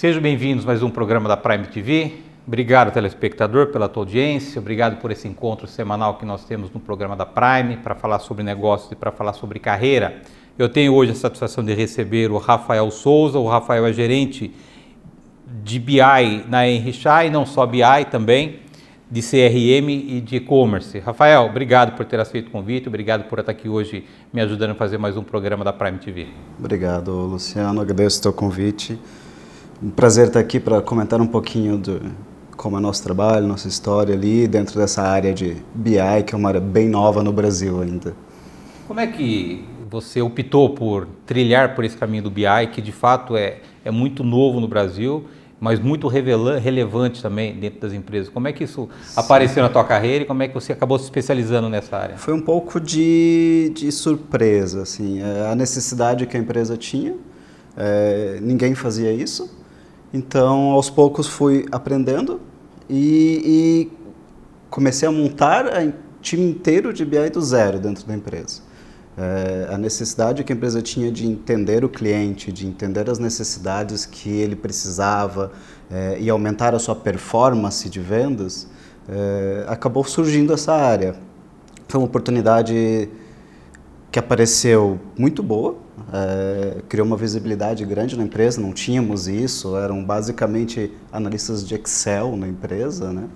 Sejam bem-vindos a mais um programa da Prime TV. Obrigado, telespectador, pela tua audiência. Obrigado por esse encontro semanal que nós temos no programa da Prime para falar sobre negócios e para falar sobre carreira. Eu tenho hoje a satisfação de receber o Rafael Souza. O Rafael é gerente de BI na Henrichai, não só BI, também de CRM e de e-commerce. Rafael, obrigado por ter aceito o convite, obrigado por estar aqui hoje me ajudando a fazer mais um programa da Prime TV. Obrigado, Luciano, agradeço o teu convite. Um prazer estar aqui para comentar um pouquinho de como é nosso trabalho, nossa história ali dentro dessa área de BI, que é uma área bem nova no Brasil ainda. Como é que você optou por trilhar por esse caminho do BI, que de fato é muito novo no Brasil, mas muito relevante também dentro das empresas? Como é que isso apareceu na tua carreira e como é que você acabou se especializando nessa área? Foi um pouco de surpresa, assim, a necessidade que a empresa tinha, ninguém fazia isso, então aos poucos fui aprendendo e comecei a montar um time inteiro de BI do zero dentro da empresa. A necessidade que a empresa tinha de entender o cliente, de entender as necessidades que ele precisava e aumentar a sua performance de vendas, acabou surgindo essa área. Foi uma oportunidade que apareceu muito boa, criou uma visibilidade grande na empresa, não tínhamos isso, eram basicamente analistas de Excel na empresa, né?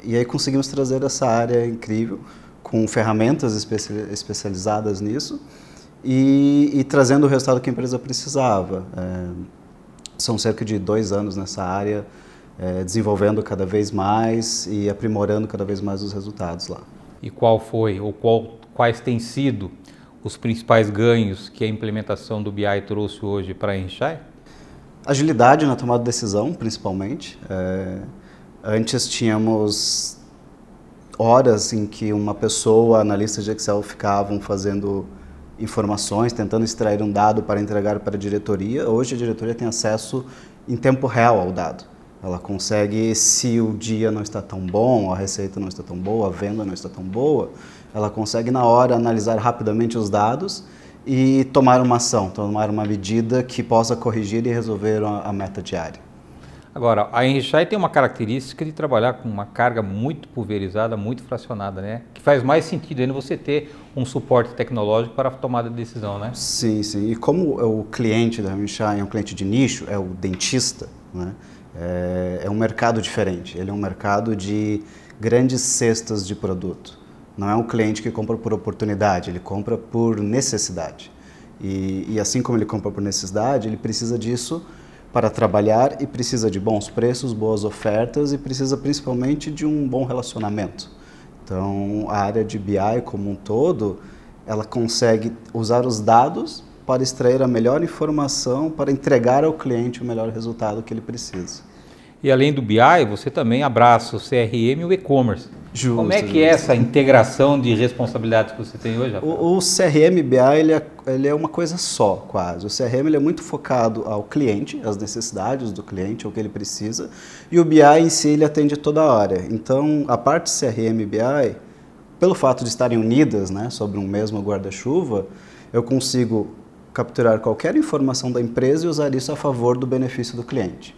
E aí conseguimos trazer essa área incrível, com ferramentas especializadas nisso e trazendo o resultado que a empresa precisava. São cerca de 2 anos nessa área, desenvolvendo cada vez mais e aprimorando cada vez mais os resultados lá. E qual foi, ou quais têm sido os principais ganhos que a implementação do BI trouxe hoje para a Henrichai? Agilidade na tomada de decisão, principalmente. Antes tínhamos horas em que uma pessoa, analista de Excel, ficavam fazendo informações, tentando extrair um dado para entregar para a diretoria. Hoje a diretoria tem acesso em tempo real ao dado. Ela consegue, se o dia não está tão bom, a receita não está tão boa, a venda não está tão boa, ela consegue na hora analisar rapidamente os dados e tomar uma ação, tomar uma medida que possa corrigir e resolver a meta diária. Agora, a Henrichai tem uma característica de trabalhar com uma carga muito pulverizada, muito fracionada, né? Que faz mais sentido ainda você ter um suporte tecnológico para a tomada de decisão, né? Sim, sim. E como o cliente da Henrichai é um cliente de nicho, é o dentista, né? É um mercado diferente. Ele é um mercado de grandes cestas de produto. Não é um cliente que compra por oportunidade, ele compra por necessidade. E assim como ele compra por necessidade, ele precisa disso para trabalhar e precisa de bons preços, boas ofertas e precisa principalmente de um bom relacionamento. Então, a área de BI como um todo, ela consegue usar os dados para extrair a melhor informação, para entregar ao cliente o melhor resultado que ele precisa. E além do BI, você também abraça o CRM e o e-commerce. Justo, como é que é essa integração de responsabilidades que você tem hoje, Rafael? O CRM BI ele é uma coisa só, quase. O CRM ele é muito focado ao cliente, às necessidades do cliente, ao que ele precisa, e o BI em si ele atende toda a área. Então, a parte CRM BI, pelo fato de estarem unidas, né, sobre um mesmo guarda-chuva, eu consigo capturar qualquer informação da empresa e usar isso a favor do benefício do cliente.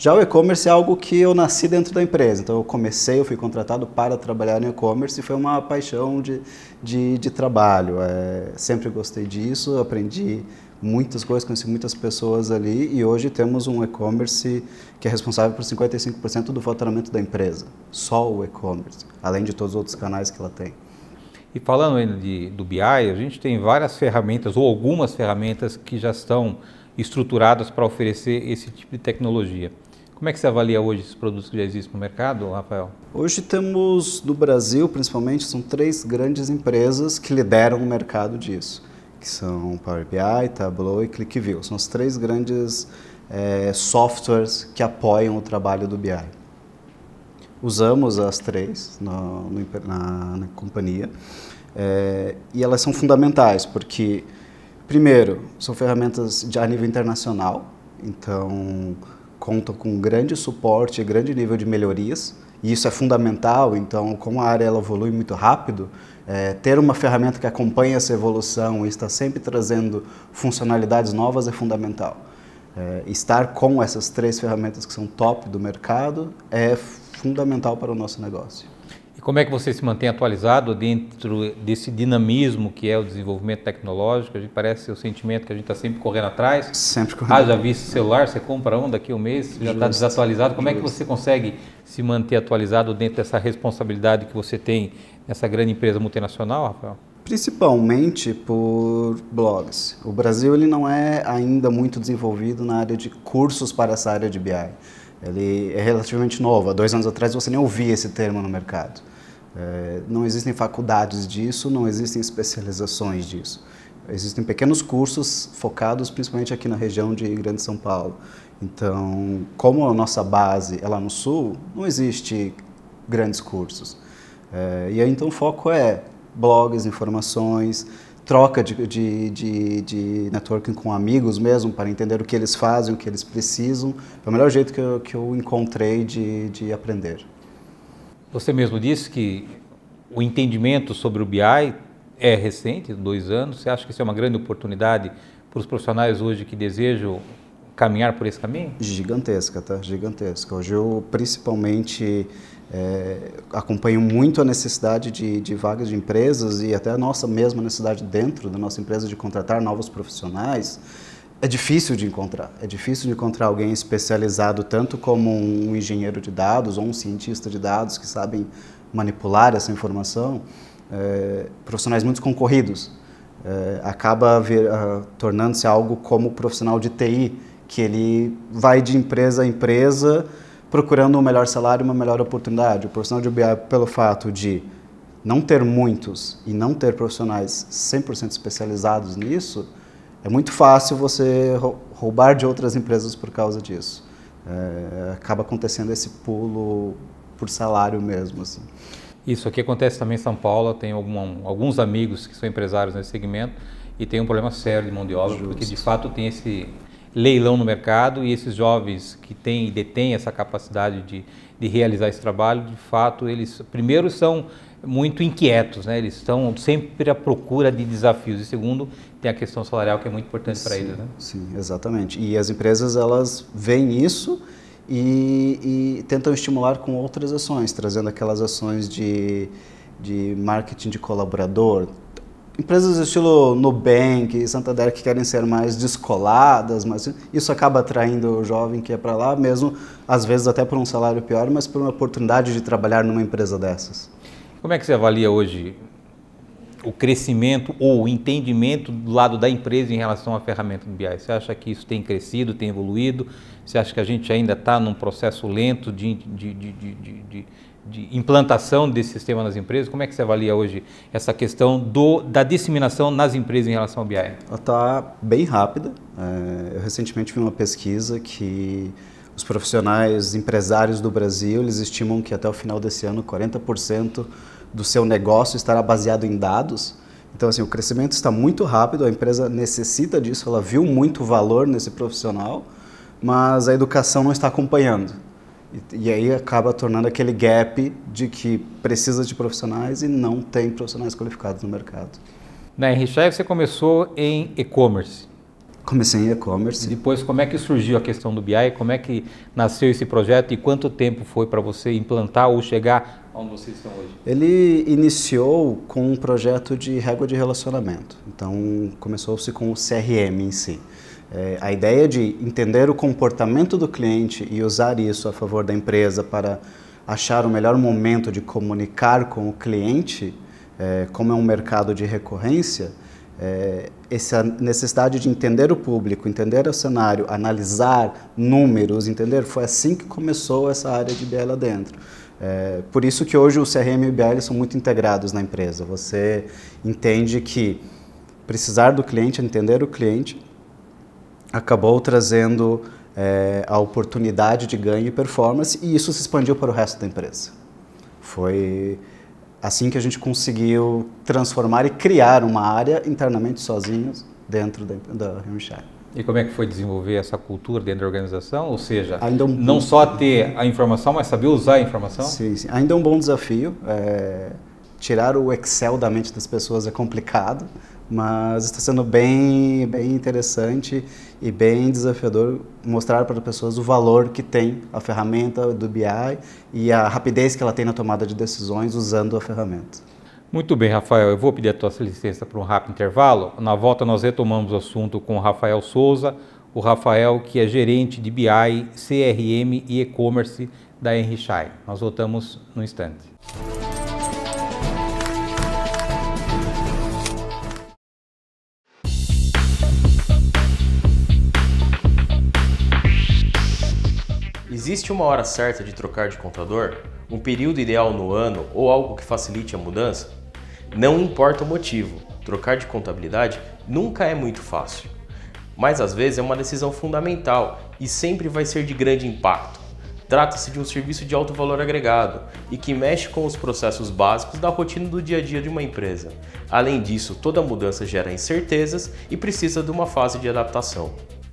Já o e-commerce é algo que eu nasci dentro da empresa, então eu fui contratado para trabalhar no e-commerce e foi uma paixão de trabalho. Sempre gostei disso, aprendi muitas coisas, conheci muitas pessoas ali e hoje temos um e-commerce que é responsável por 55% do faturamento da empresa, só o e-commerce, além de todos os outros canais que ela tem. E falando ainda do BI, a gente tem várias ferramentas ou algumas ferramentas que já estão estruturadas para oferecer esse tipo de tecnologia. Como é que você avalia hoje esses produtos que já existem no mercado, Rafael? Hoje temos, no Brasil principalmente, são 3 grandes empresas que lideram o mercado disso, que são Power BI, Tableau e ClickView. São os 3 grandes softwares que apoiam o trabalho do BI. Usamos as 3 na companhia e elas são fundamentais porque, primeiro, são ferramentas a nível internacional, então contam com grande suporte e grande nível de melhorias, e isso é fundamental. Então, como a área ela evolui muito rápido, ter uma ferramenta que acompanhe essa evolução e está sempre trazendo funcionalidades novas é fundamental. Estar com essas 3 ferramentas que são top do mercado é fundamental para o nosso negócio. E como é que você se mantém atualizado dentro desse dinamismo que é o desenvolvimento tecnológico? A gente parece o sentimento que a gente está sempre correndo atrás. Sempre correndo. Já visto celular, você compra um daqui a um mês, já está desatualizado. Como é que você consegue se manter atualizado dentro dessa responsabilidade que você tem nessa grande empresa multinacional, Rafael? Principalmente por blogs. O Brasil ele não é ainda muito desenvolvido na área de cursos para essa área de BI. Ele é relativamente novo. Há 2 anos atrás você nem ouvia esse termo no mercado. Não existem faculdades disso, não existem especializações disso. Existem pequenos cursos focados principalmente aqui na região de Grande São Paulo. Então, como a nossa base é lá no sul, não existe grandes cursos. E aí então o foco é blogs, informações, troca de networking com amigos mesmo, para entender o que eles fazem, o que eles precisam. É o melhor jeito que eu encontrei de aprender. Você mesmo disse que o entendimento sobre o BI é recente, 2 anos. Você acha que isso é uma grande oportunidade para os profissionais hoje que desejam caminhar por esse caminho? Gigantesca, tá? Gigantesca. Hoje eu principalmente acompanho muito a necessidade de vagas de empresas e até a nossa mesma necessidade dentro da nossa empresa de contratar novos profissionais. É difícil de encontrar. É difícil de encontrar alguém especializado tanto como um engenheiro de dados ou um cientista de dados que sabem manipular essa informação. Profissionais muito concorridos. Acaba tornando-se algo como o profissional de TI, que ele vai de empresa a empresa procurando um melhor salário e uma melhor oportunidade. O profissional de BI, pelo fato de não ter muitos e não ter profissionais 100% especializados nisso, é muito fácil você roubar de outras empresas por causa disso. Acaba acontecendo esse pulo por salário mesmo. Assim. Isso aqui acontece também em São Paulo. Tenho alguns amigos que são empresários nesse segmento e tem um problema sério de mão de obra, porque de fato tem esse leilão no mercado e esses jovens que detêm essa capacidade de realizar esse trabalho, de fato, eles primeiro são muito inquietos, né? Eles estão sempre à procura de desafios e segundo, tem a questão salarial que é muito importante para eles. Né? Sim, exatamente. E as empresas, elas veem isso e tentam estimular com outras ações, trazendo aquelas ações de marketing de colaborador. Empresas do estilo Nubank, Santander, que querem ser mais descoladas, mas isso acaba atraindo o jovem que é para lá, mesmo às vezes até por um salário pior, mas por uma oportunidade de trabalhar numa empresa dessas. Como é que você avalia hoje o crescimento ou o entendimento do lado da empresa em relação à ferramenta do BI? Você acha que isso tem crescido, tem evoluído? Você acha que a gente ainda está num processo lento de implantação desse sistema nas empresas? Como é que você avalia hoje essa questão da disseminação nas empresas em relação ao BI? Ela está bem rápida. Eu recentemente vi uma pesquisa que os profissionais empresários do Brasil, eles estimam que até o final desse ano 40% do seu negócio estará baseado em dados. Então, assim, o crescimento está muito rápido, a empresa necessita disso, ela viu muito valor nesse profissional, mas a educação não está acompanhando. E aí acaba tornando aquele gap de que precisa de profissionais e não tem profissionais qualificados no mercado. Na RChef você começou em e-commerce. Comecei em e-commerce. E depois, como é que surgiu a questão do BI? Como é que nasceu esse projeto e quanto tempo foi para você implantar ou chegar onde vocês estão hoje? Ele iniciou com um projeto de régua de relacionamento. Então, começou-se com o CRM em si. A ideia de entender o comportamento do cliente e usar isso a favor da empresa para achar o melhor momento de comunicar com o cliente, como é um mercado de recorrência, essa necessidade de entender o público, entender o cenário, analisar números, foi assim que começou essa área de BI lá dentro. Por isso que hoje o CRM e o BI são muito integrados na empresa. Você entende que precisar do cliente, entender o cliente, acabou trazendo a oportunidade de ganho e performance e isso se expandiu para o resto da empresa. Foi assim que a gente conseguiu transformar e criar uma área internamente sozinhos dentro da RChef. E como é que foi desenvolver essa cultura dentro da organização? Ou seja, ainda não só ter a informação, mas saber usar a informação? Sim, sim. Ainda é um bom desafio. Tirar o Excel da mente das pessoas é complicado, mas está sendo bem interessante e bem desafiador mostrar para as pessoas o valor que tem a ferramenta do BI e a rapidez que ela tem na tomada de decisões usando a ferramenta. Muito bem, Rafael, eu vou pedir a tua licença para um rápido intervalo. Na volta nós retomamos o assunto com o Rafael Souza, o Rafael que é gerente de BI, CRM e e-commerce da Henrichai. Nós voltamos no instante. Existe uma hora certa de trocar de contador? Um período ideal no ano ou algo que facilite a mudança? Não importa o motivo, trocar de contabilidade nunca é muito fácil. Mas às vezes é uma decisão fundamental e sempre vai ser de grande impacto. Trata-se de um serviço de alto valor agregado e que mexe com os processos básicos da rotina do dia a dia de uma empresa. Além disso, toda mudança gera incertezas e precisa de uma fase de adaptação.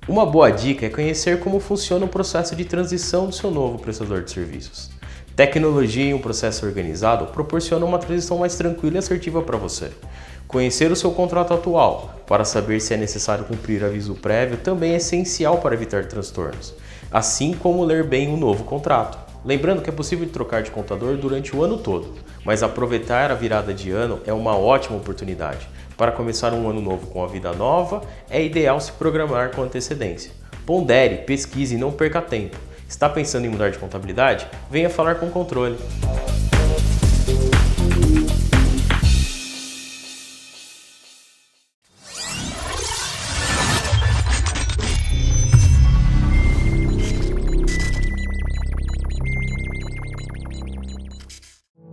Uma boa dica é conhecer como funciona o processo de transição do seu novo prestador de serviços. Tecnologia e um processo organizado proporcionam uma transição mais tranquila e assertiva para você. Conhecer o seu contrato atual para saber se é necessário cumprir aviso prévio também é essencial para evitar transtornos, assim como ler bem o novo contrato. Lembrando que é possível trocar de contador durante o ano todo, mas aproveitar a virada de ano é uma ótima oportunidade. Para começar um ano novo com a vida nova, é ideal se programar com antecedência. Pondere, pesquise e não perca tempo. Está pensando em mudar de contabilidade? Venha falar com o Controle.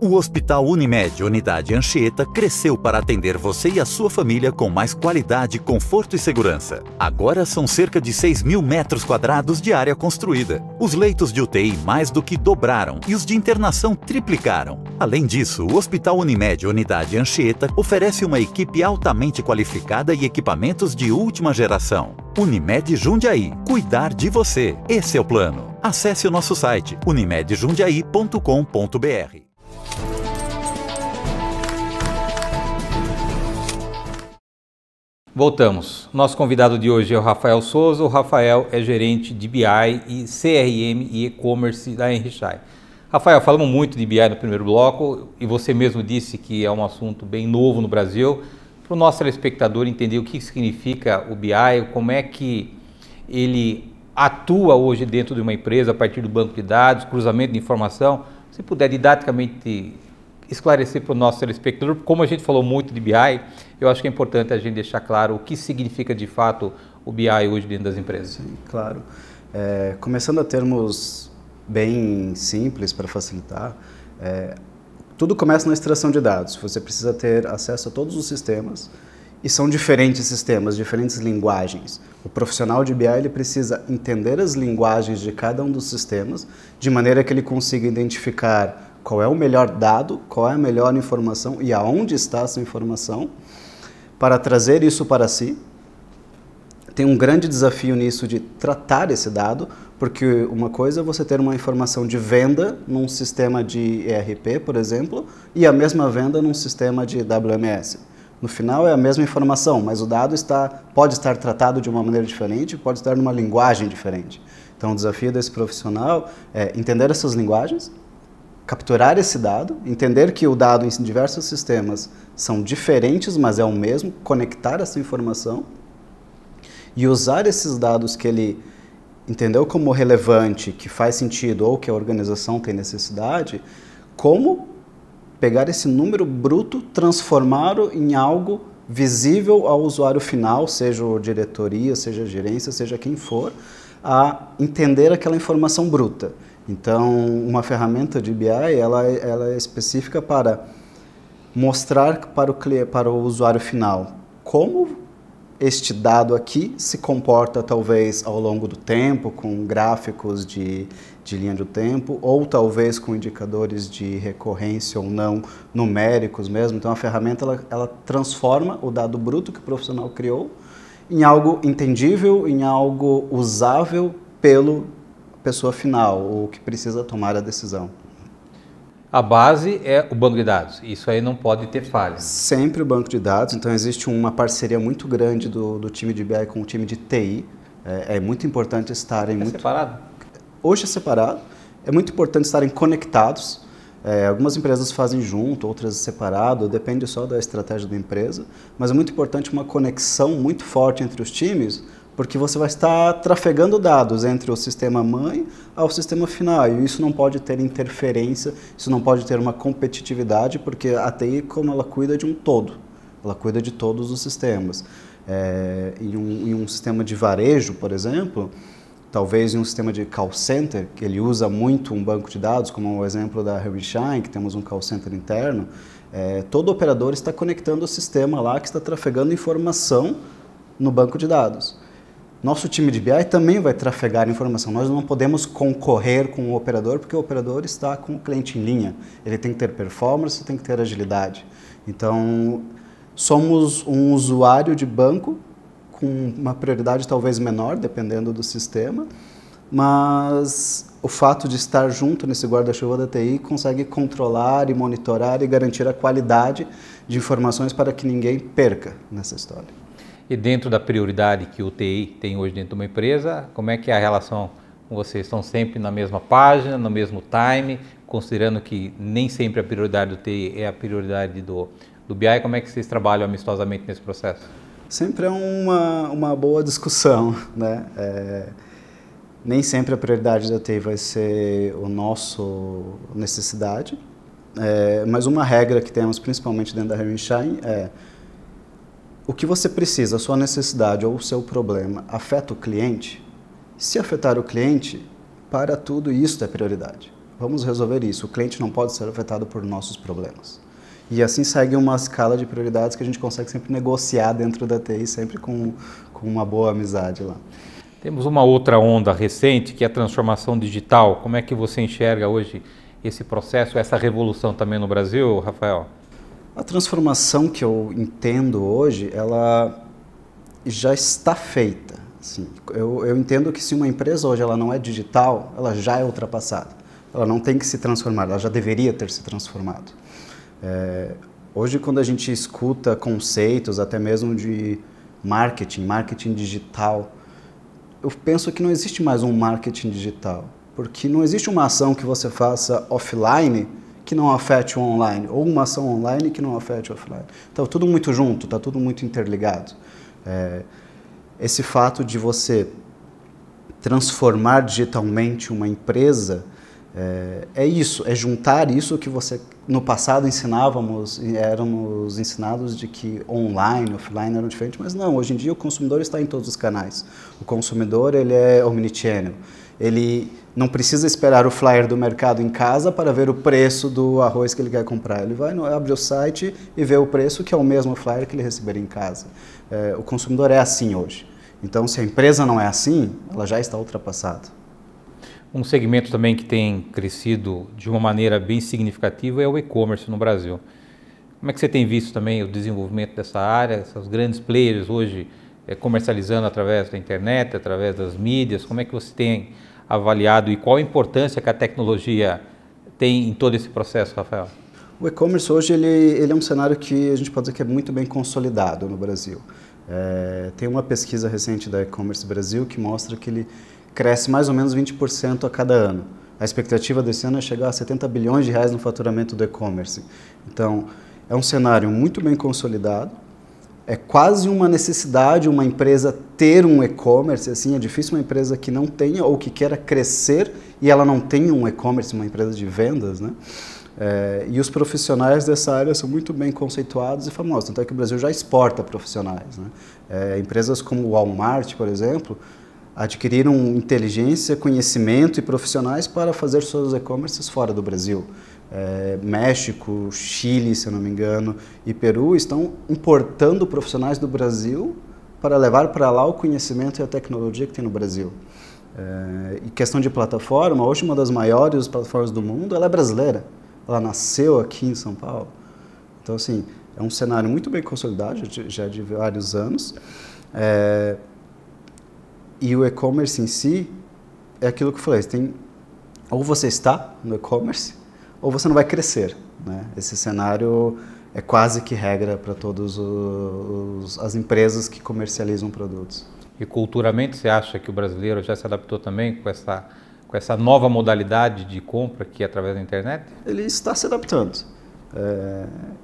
O Hospital Unimed Unidade Anchieta cresceu para atender você e a sua família com mais qualidade, conforto e segurança. Agora são cerca de 6.000 metros quadrados de área construída. Os leitos de UTI mais do que dobraram e os de internação triplicaram. Além disso, o Hospital Unimed Unidade Anchieta oferece uma equipe altamente qualificada e equipamentos de última geração. Unimed Jundiaí. Cuidar de você. Esse é o plano. Acesse o nosso site unimedjundiaí.com.br. Voltamos. Nosso convidado de hoje é o Rafael Souza. O Rafael é gerente de BI e CRM e e-commerce da Henrichai. Rafael, falamos muito de BI no primeiro bloco e você mesmo disse que é um assunto bem novo no Brasil. Para o nosso telespectador entender o que significa o BI, como é que ele atua hoje dentro de uma empresa a partir do banco de dados, cruzamento de informação, se puder didaticamente esclarecer para o nosso telespectador, como a gente falou muito de BI, eu acho que é importante a gente deixar claro o que significa de fato o BI hoje dentro das empresas. Sim, claro. Começando a termos bem simples para facilitar, tudo começa na extração de dados. Você precisa ter acesso a todos os sistemas e são diferentes sistemas, diferentes linguagens. O profissional de BI ele precisa entender as linguagens de cada um dos sistemas de maneira que ele consiga identificar qual é o melhor dado, qual é a melhor informação e aonde está essa informação, para trazer isso para si. Tem um grande desafio nisso de tratar esse dado, porque uma coisa é você ter uma informação de venda num sistema de ERP, por exemplo, e a mesma venda num sistema de WMS. No final é a mesma informação, mas o dado pode estar tratado de uma maneira diferente, pode estar numa linguagem diferente. Então o desafio desse profissional é entender essas linguagens, capturar esse dado, entender que o dado em diversos sistemas são diferentes, mas é o mesmo, conectar essa informação e usar esses dados que ele entendeu como relevante, que faz sentido ou que a organização tem necessidade, como pegar esse número bruto, transformá-lo em algo visível ao usuário final, seja a diretoria, seja a gerência, seja quem for, a entender aquela informação bruta. Então, uma ferramenta de BI, ela é específica para mostrar para o usuário final como este dado aqui se comporta talvez ao longo do tempo, com gráficos de linha do tempo, ou talvez com indicadores de recorrência ou não numéricos mesmo. Então, a ferramenta ela transforma o dado bruto que o profissional criou em algo entendível, em algo usável pelo pessoa final, ou que precisa tomar a decisão. a base é o banco de dados. Isso aí não pode ter falha. Sempre o banco de dados. Então, existe uma parceria muito grande do time de BI com o time de TI. É muito importante estarem... Separado? Hoje é separado. É muito importante estarem conectados. Algumas empresas fazem junto, outras separado, depende só da estratégia da empresa. Mas é muito importante uma conexão muito forte entre os times, porque você vai estar trafegando dados entre o sistema mãe ao sistema final. E isso não pode ter interferência, isso não pode ter uma competitividade, porque a TI, como ela cuida de um todo, ela cuida de todos os sistemas. Em um sistema de varejo, por exemplo, talvez em um sistema de call center, que ele usa muito um banco de dados, como o exemplo da Henry Schein, que temos um call center interno, todo operador está conectando o sistema lá que está trafegando informação no banco de dados. Nosso time de BI também vai trafegar informação. Nós não podemos concorrer com o operador, porque o operador está com o cliente em linha. Ele tem que ter performance, tem que ter agilidade. Então, somos um usuário de banco com uma prioridade talvez menor, dependendo do sistema, mas o fato de estar junto nesse guarda-chuva da TI consegue controlar e monitorar e garantir a qualidade de informações para que ninguém perca nessa história. E dentro da prioridade que o TI tem hoje dentro de uma empresa, como é que é a relação com vocês? Estão sempre na mesma página, no mesmo time, considerando que nem sempre a prioridade do TI é a prioridade do BI, como é que vocês trabalham amistosamente nesse processo? Sempre é uma boa discussão, né? Nem sempre a prioridade da TI vai ser o nosso necessidade, mas uma regra que temos principalmente dentro da Henry Schein é: o que você precisa, a sua necessidade ou o seu problema afeta o cliente? Se afetar o cliente, para tudo isso é prioridade. Vamos resolver isso. O cliente não pode ser afetado por nossos problemas. E assim segue uma escala de prioridades que a gente consegue sempre negociar dentro da TI, sempre com uma boa amizade lá. Temos uma outra onda recente, que é a transformação digital. Como é que você enxerga hoje esse processo, essa revolução também no Brasil, Rafael? A transformação que eu entendo hoje, ela já está feita. Assim, eu entendo que se uma empresa hoje ela não é digital, ela já é ultrapassada. Ela não tem que se transformar, ela já deveria ter se transformado. Hoje, quando a gente escuta conceitos, até mesmo de marketing digital, eu penso que não existe mais um marketing digital, porque não existe uma ação que você faça offline que não afete o online, ou uma ação online que não afete o offline. Então, tudo muito junto, está tudo muito interligado. Esse fato de você transformar digitalmente uma empresa, é isso, é juntar isso que você, no passado, éramos ensinados de que online, offline eram diferentes, mas não, hoje em dia o consumidor está em todos os canais. O consumidor, ele é omnichannel. Ele não precisa esperar o flyer do mercado em casa para ver o preço do arroz que ele quer comprar. Ele vai, abre o site e vê o preço, que é o mesmo flyer que ele receberia em casa. O consumidor é assim hoje. Então, se a empresa não é assim, ela já está ultrapassada. Um segmento também que tem crescido de uma maneira bem significativa é o e-commerce no Brasil. Como é que você tem visto também o desenvolvimento dessa área, esses grandes players hoje comercializando através da internet, através das mídias? Como é que você tem avaliado e qual a importância que a tecnologia tem em todo esse processo, Rafael? O e-commerce hoje ele é um cenário que a gente pode dizer que é muito bem consolidado no Brasil. Tem uma pesquisa recente da E-Commerce Brasil que mostra que ele cresce mais ou menos 20% a cada ano. A expectativa desse ano é chegar a 70 bilhões de reais no faturamento do e-commerce. Então, é um cenário muito bem consolidado. É quase uma necessidade uma empresa ter um e-commerce, assim, é difícil uma empresa que não tenha ou que queira crescer e ela não tenha um e-commerce, uma empresa de vendas, né? E os profissionais dessa área são muito bem conceituados e famosos, tanto é que o Brasil já exporta profissionais, né? Empresas como o Walmart, por exemplo, adquiriram inteligência, conhecimento e profissionais para fazer seus e-commerces fora do Brasil. México, Chile, se eu não me engano, e Peru estão importando profissionais do Brasil para levar para lá o conhecimento e a tecnologia que tem no Brasil. E questão de plataforma, hoje uma das maiores plataformas do mundo, ela é brasileira. Ela nasceu aqui em São Paulo. Então, assim, é um cenário muito bem consolidado, já de vários anos. E o e-commerce em si é aquilo que eu falei, ou você está no e-commerce, ou você não vai crescer, né? Esse cenário é quase que regra para todas as empresas que comercializam produtos. E culturalmente você acha que o brasileiro já se adaptou também com essa nova modalidade de compra que é através da internet? Ele está se adaptando.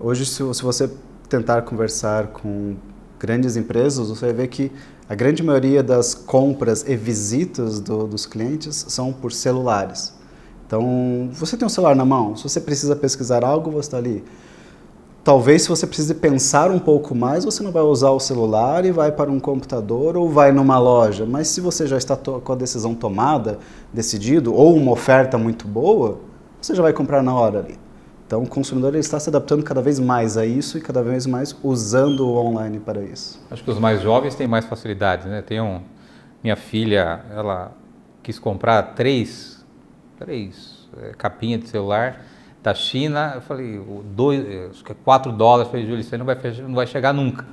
Hoje, se você tentar conversar com grandes empresas, você vai ver que a grande maioria das compras e visitas dos clientes são por celulares. Então, você tem um celular na mão, se você precisa pesquisar algo, você está ali. Talvez se você precise pensar um pouco mais, você não vai usar o celular e vai para um computador ou vai numa loja. Mas se você já está com a decisão tomada, decidido, ou uma oferta muito boa, você já vai comprar na hora ali. Então o consumidor ele está se adaptando cada vez mais a isso e cada vez mais usando o online para isso. Acho que os mais jovens têm mais facilidade, né? Minha filha, ela quis comprar três capinhas de celular da China. Eu falei, acho que é $4. Eu falei, Júlio, isso aí não vai chegar nunca.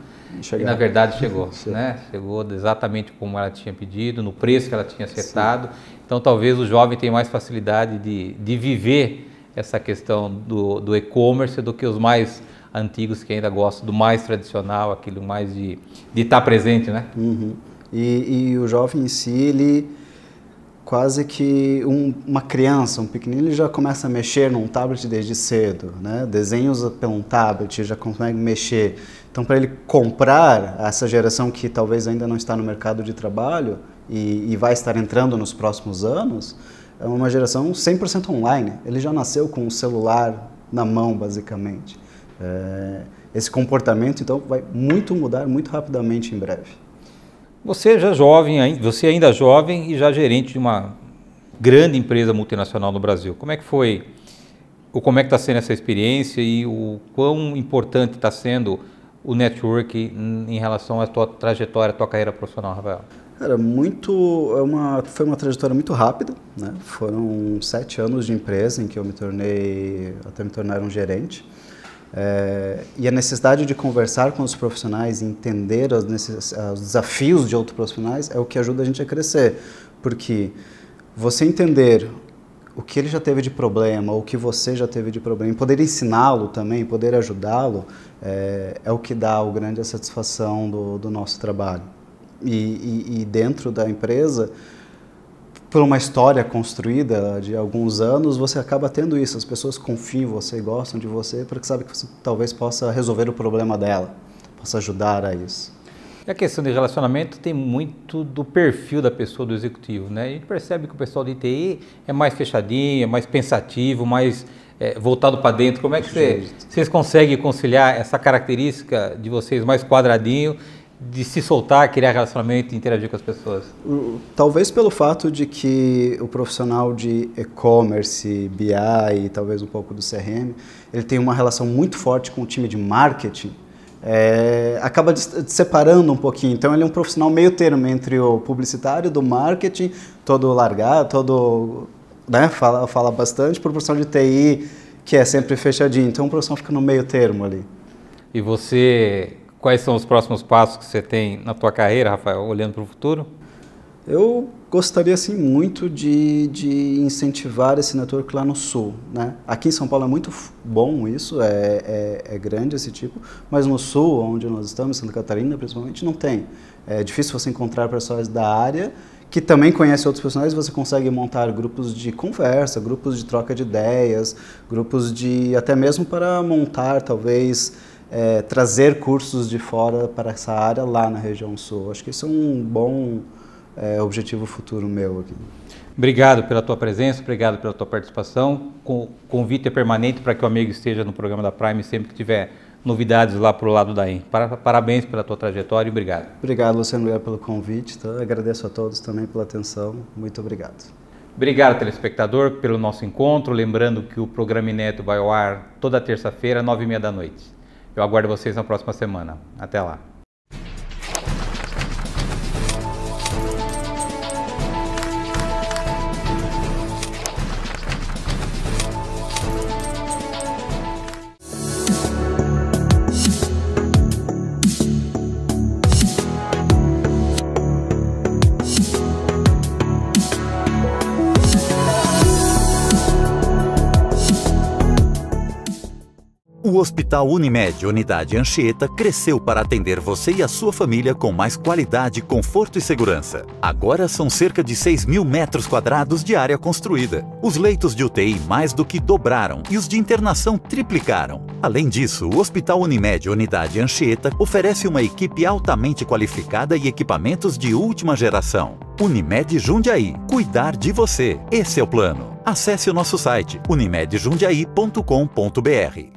E na verdade chegou, né? Chegou exatamente como ela tinha pedido, no preço que ela tinha acertado. Sim. Então talvez o jovem tenha mais facilidade de viver essa questão do e-commerce do que os mais antigos que ainda gostam do mais tradicional, aquilo mais de estar presente, né? Uhum. E o jovem em si, ele quase que uma criança, um pequenino, ele já começa a mexer num tablet desde cedo, né? Desenhos pelo tablet, já consegue mexer. Então, para ele comprar essa geração que talvez ainda não está no mercado de trabalho e vai estar entrando nos próximos anos, é uma geração 100% online. Ele já nasceu com o celular na mão, basicamente. Esse comportamento, então, vai mudar muito rapidamente em breve. Você ainda jovem e já gerente de uma grande empresa multinacional no Brasil. Como é que foi, ou como é que está sendo essa experiência e o quão importante está sendo o network em relação à tua trajetória, à tua carreira profissional, Rafael? Cara, foi uma trajetória muito rápida, né? Foram 7 anos de empresa em que eu até me tornar um gerente. E a necessidade de conversar com os profissionais e entender os desafios de outros profissionais é o que ajuda a gente a crescer. Porque você entender o que ele já teve de problema, ou o que você já teve de problema, e poder ensiná-lo também, poder ajudá-lo, é o que dá a grande satisfação do nosso trabalho. E dentro da empresa, por uma história construída de alguns anos, você acaba tendo isso. As pessoas confiam em você, gostam de você, porque sabem que você talvez possa resolver o problema dela, possa ajudar a isso. E a questão de relacionamento tem muito do perfil da pessoa, do executivo, né? A gente percebe que o pessoal de TI é mais fechadinho, é mais pensativo, mais voltado para dentro. Como é que vocês conseguem conciliar essa característica de vocês mais quadradinho, de se soltar, criar relacionamento e interagir com as pessoas? Talvez pelo fato de que o profissional de e-commerce, BI e talvez um pouco do CRM, ele tem uma relação muito forte com o time de marketing, acaba separando um pouquinho. Então ele é um profissional meio termo entre o publicitário, do marketing, todo largado, todo, né, fala bastante, para o profissional de TI, que é sempre fechadinho. Então o profissional fica no meio termo ali. E você... Quais são os próximos passos que você tem na tua carreira, Rafael, olhando para o futuro? Eu gostaria, assim, muito de incentivar esse network lá no Sul, né? Aqui em São Paulo é muito bom isso, é grande esse tipo, mas no Sul, onde nós estamos, Santa Catarina principalmente, não tem. É difícil você encontrar pessoas da área que também conhecem outros profissionais. Você consegue montar grupos de conversa, grupos de troca de ideias, grupos até mesmo para montar, talvez... trazer cursos de fora para essa área lá na região sul. Acho que isso é um bom objetivo futuro meu aqui. Obrigado pela tua presença, obrigado pela tua participação. O convite é permanente para que o amigo esteja no programa da Prime sempre que tiver novidades lá para o lado da EM. Parabéns pela tua trajetória e obrigado. Obrigado, Luciano, pelo convite. Tá? Agradeço a todos também pela atenção. Muito obrigado. Obrigado, telespectador, pelo nosso encontro. Lembrando que o programa Inédito vai ao ar toda terça-feira, 9h30 da noite. Eu aguardo vocês na próxima semana. Até lá. O Hospital Unimed Unidade Anchieta cresceu para atender você e a sua família com mais qualidade, conforto e segurança. Agora são cerca de 6.000 metros quadrados de área construída. Os leitos de UTI mais do que dobraram e os de internação triplicaram. Além disso, o Hospital Unimed Unidade Anchieta oferece uma equipe altamente qualificada e equipamentos de última geração. Unimed Jundiaí. Cuidar de você. Esse é o plano. Acesse o nosso site unimedjundiaí.com.br.